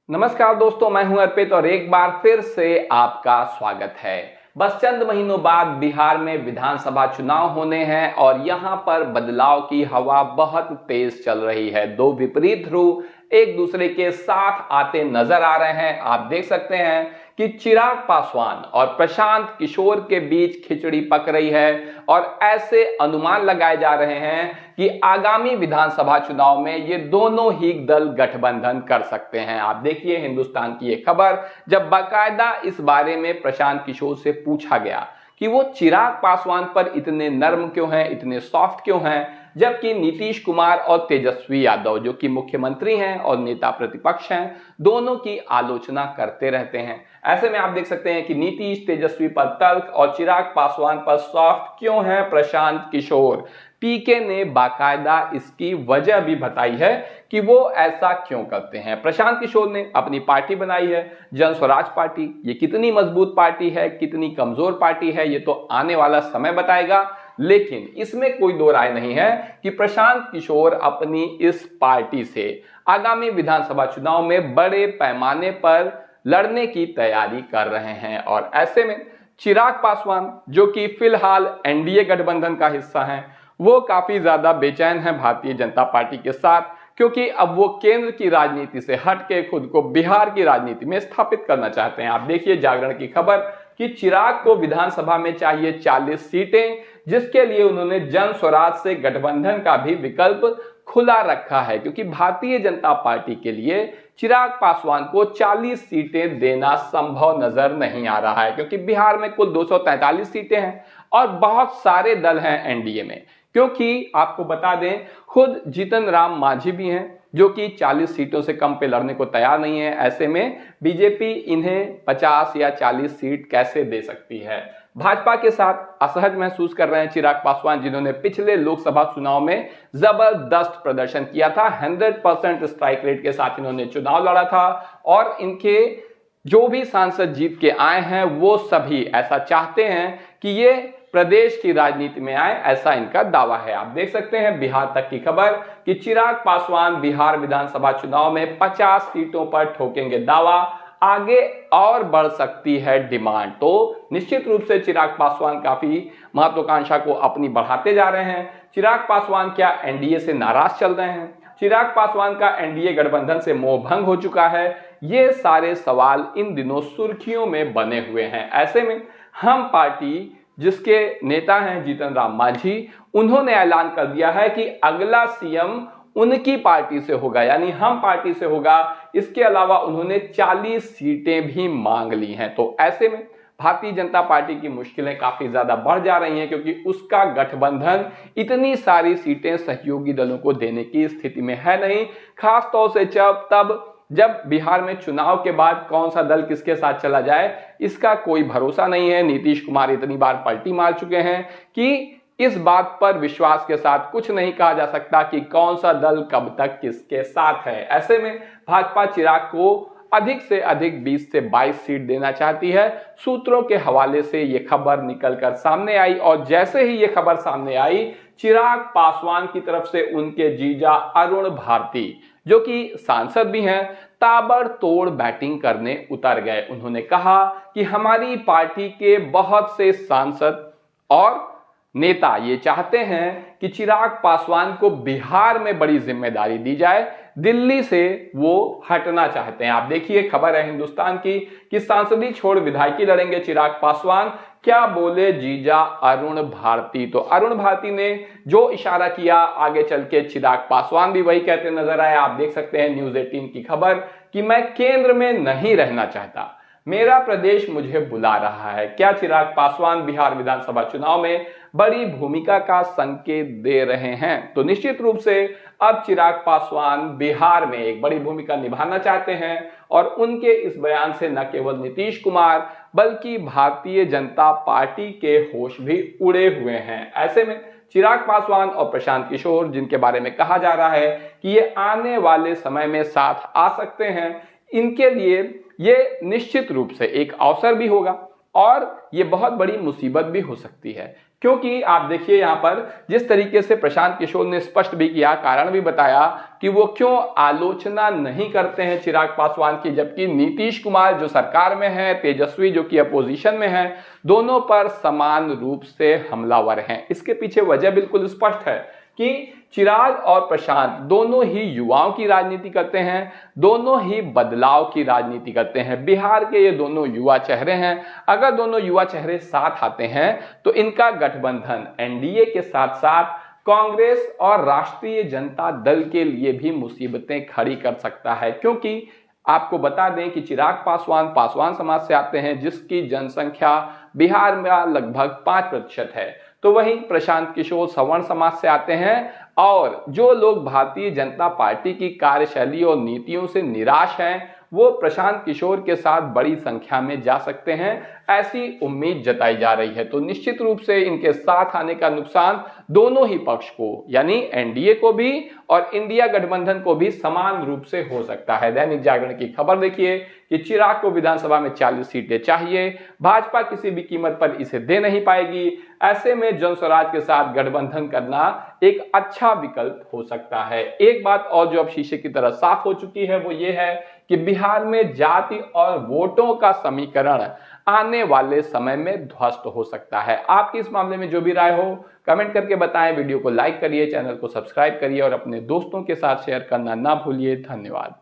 नमस्कार दोस्तों, मैं हूं अर्पित और एक बार फिर से आपका स्वागत है। बस चंद महीनों बाद बिहार में विधानसभा चुनाव होने हैं और यहां पर बदलाव की हवा बहुत तेज चल रही है। दो विपरीत ध्रुव एक दूसरे के साथ आते नजर आ रहे हैं। आप देख सकते हैं कि चिराग पासवान और प्रशांत किशोर के बीच खिचड़ी पक रही है और ऐसे अनुमान लगाए जा रहे हैं कि आगामी विधानसभा चुनाव में ये दोनों ही दल गठबंधन कर सकते हैं। आप देखिए हिंदुस्तान की ये खबर, जब बाकायदा इस बारे में प्रशांत किशोर से पूछा गया कि वो चिराग पासवान पर इतने नर्म क्यों हैं, इतने सॉफ्ट क्यों हैं, जबकि नीतीश कुमार और तेजस्वी यादव जो कि मुख्यमंत्री हैं और नेता प्रतिपक्ष हैं, दोनों की आलोचना करते रहते हैं। ऐसे में आप देख सकते हैं कि नीतीश तेजस्वी पर तल्ख और चिराग पासवान पर सॉफ्ट क्यों हैं प्रशांत किशोर। पीके ने बाकायदा इसकी वजह भी बताई है कि वो ऐसा क्यों करते हैं। प्रशांत किशोर ने अपनी पार्टी बनाई है, जन स्वराज पार्टी। ये कितनी मजबूत पार्टी है, कितनी कमजोर पार्टी है, ये तो आने वाला समय बताएगा। लेकिन इसमें कोई दो राय नहीं है कि प्रशांत किशोर अपनी इस पार्टी से आगामी विधानसभा चुनाव में बड़े पैमाने पर लड़ने की तैयारी कर रहे हैं। और ऐसे में चिराग पासवान जो कि फिलहाल एनडीए गठबंधन का हिस्सा हैं, वो काफी ज्यादा बेचैन है भारतीय जनता पार्टी के साथ, क्योंकि अब वो केंद्र की राजनीति से हट के खुद को बिहार की राजनीति में स्थापित करना चाहते हैं। आप देखिए जागरण की खबर कि चिराग को विधानसभा में चाहिए 40 सीटें, जिसके लिए उन्होंने जन स्वराज से गठबंधन का भी विकल्प खुला रखा है, क्योंकि भारतीय जनता पार्टी के लिए चिराग पासवान को 40 सीटें देना संभव नजर नहीं आ रहा है, क्योंकि बिहार में कुल 243 सीटें हैं और बहुत सारे दल हैं एनडीए में। क्योंकि आपको बता दें, खुद जीतन राम मांझी भी हैं जो कि 40 सीटों से कम पे लड़ने को तैयार नहीं है। ऐसे में बीजेपी इन्हें 50 या 40 सीट कैसे दे सकती है। भाजपा के साथ असहज महसूस कर रहे हैं चिराग पासवान, जिन्होंने पिछले लोकसभा चुनाव में जबरदस्त प्रदर्शन किया था। 100% स्ट्राइक रेट के साथ इन्होंने चुनाव लड़ा था और इनके जो भी सांसद जीत के आए हैं वो सभी ऐसा चाहते हैं कि ये प्रदेश की राजनीति में आए, ऐसा इनका दावा है। आप देख सकते हैं बिहार तक की खबर कि चिराग पासवान बिहार विधानसभा चुनाव में 50 सीटों पर ठोकेंगे दावा। आगे और बढ़ सकती है डिमांड। तो निश्चित रूप से चिराग पासवान काफी महत्वाकांक्षा को अपनी बढ़ाते जा रहे हैं। चिराग पासवान क्या एनडीए से नाराज चल रहे हैं? चिराग पासवान का एनडीए गठबंधन से मोह भंग हो चुका है? ये सारे सवाल इन दिनों सुर्खियों में बने हुए हैं। ऐसे में हम पार्टी जिसके नेता हैं जीतन राम मांझी, उन्होंने ऐलान कर दिया है कि अगला सीएम उनकी पार्टी से होगा, यानी हम पार्टी से होगा। इसके अलावा उन्होंने 40 सीटें भी मांग ली हैं। तो ऐसे में भारतीय जनता पार्टी की मुश्किलें काफी ज्यादा बढ़ जा रही हैं, क्योंकि उसका गठबंधन इतनी सारी सीटें सहयोगी दलों को देने की स्थिति में है नहीं। खास तौर से जब बिहार में चुनाव के बाद कौन सा दल किसके साथ चला जाए, इसका कोई भरोसा नहीं है। नीतीश कुमार इतनी बार पलटी मार चुके हैं कि इस बात पर विश्वास के साथ कुछ नहीं कहा जा सकता कि कौन सा दल कब तक किसके साथ है। ऐसे में भाजपा चिराग को अधिक से अधिक 20 से 22 सीट देना चाहती है। सूत्रों के हवाले से यह खबर निकलकर सामने आई और जैसे ही यह खबर सामने आई, चिराग पासवान की तरफ से उनके जीजा अरुण भारती जो कि सांसद भी हैं, ताबड़तोड़ बैटिंग करने उतर गए। उन्होंने कहा कि हमारी पार्टी के बहुत से सांसद और नेता ये चाहते हैं कि चिराग पासवान को बिहार में बड़ी जिम्मेदारी दी जाए, दिल्ली से वो हटना चाहते हैं। आप देखिए खबर है हिंदुस्तान की कि सांसदी छोड़ विधायकी लड़ेंगे चिराग पासवान। क्या बोले जीजा अरुण भारती? तो अरुण भारती ने जो इशारा किया, आगे चल के चिराग पासवान भी वही कहते नजर आए। आप देख सकते हैं न्यूज 18 की खबर कि मैं केंद्र में नहीं रहना चाहता, मेरा प्रदेश मुझे बुला रहा है। क्या चिराग पासवान बिहार विधानसभा चुनाव में बड़ी भूमिका का संकेत दे रहे हैं? तो निश्चित रूप से अब चिराग पासवान बिहार में एक बड़ी भूमिका निभाना चाहते हैं और उनके इस बयान से न केवल नीतीश कुमार बल्कि भारतीय जनता पार्टी के होश भी उड़े हुए हैं। ऐसे में चिराग पासवान और प्रशांत किशोर, जिनके बारे में कहा जा रहा है कि ये आने वाले समय में साथ आ सकते हैं, इनके लिए ये निश्चित रूप से एक अवसर भी होगा और ये बहुत बड़ी मुसीबत भी हो सकती है। क्योंकि आप देखिए यहाँ पर जिस तरीके से प्रशांत किशोर ने स्पष्ट भी किया, कारण भी बताया कि वो क्यों आलोचना नहीं करते हैं चिराग पासवान की, जबकि नीतीश कुमार जो सरकार में है, तेजस्वी जो कि अपोजिशन में है, दोनों पर समान रूप से हमलावर हैं। इसके पीछे वजह बिल्कुल स्पष्ट है कि चिराग और प्रशांत दोनों ही युवाओं की राजनीति करते हैं, दोनों ही बदलाव की राजनीति करते हैं। बिहार के ये दोनों युवा चेहरे हैं। अगर दोनों युवा चेहरे साथ आते हैं तो इनका गठबंधन एनडीए के साथ साथ कांग्रेस और राष्ट्रीय जनता दल के लिए भी मुसीबतें खड़ी कर सकता है, क्योंकि आपको बता दें कि चिराग पासवान पासवान समाज से आते हैं, जिसकी जनसंख्या बिहार में लगभग 5% है। तो वहीं प्रशांत किशोर सवर्ण समाज से आते हैं, और जो लोग भारतीय जनता पार्टी की कार्यशैली और नीतियों से निराश हैं, वो प्रशांत किशोर के साथ बड़ी संख्या में जा सकते हैं, ऐसी उम्मीद जताई जा रही है। तो निश्चित रूप से इनके साथ आने का नुकसान दोनों ही पक्ष को, यानी एनडीए को भी और इंडिया गठबंधन को भी समान रूप से हो सकता है। दैनिक जागरण की खबर देखिए कि चिराग को विधानसभा में 40 सीटें चाहिए, भाजपा किसी भी कीमत पर इसे दे नहीं पाएगी। ऐसे में जनस्वराज के साथ गठबंधन करना एक अच्छा विकल्प हो सकता है। एक बात और जो अब शीशे की तरह साफ हो चुकी है वो ये है कि बिहार में जाति और वोटों का समीकरण आने वाले समय में ध्वस्त हो सकता है। आपकी इस मामले में जो भी राय हो कमेंट करके बताएं। वीडियो को लाइक करिए, चैनल को सब्सक्राइब करिए और अपने दोस्तों के साथ शेयर करना ना भूलिए। धन्यवाद।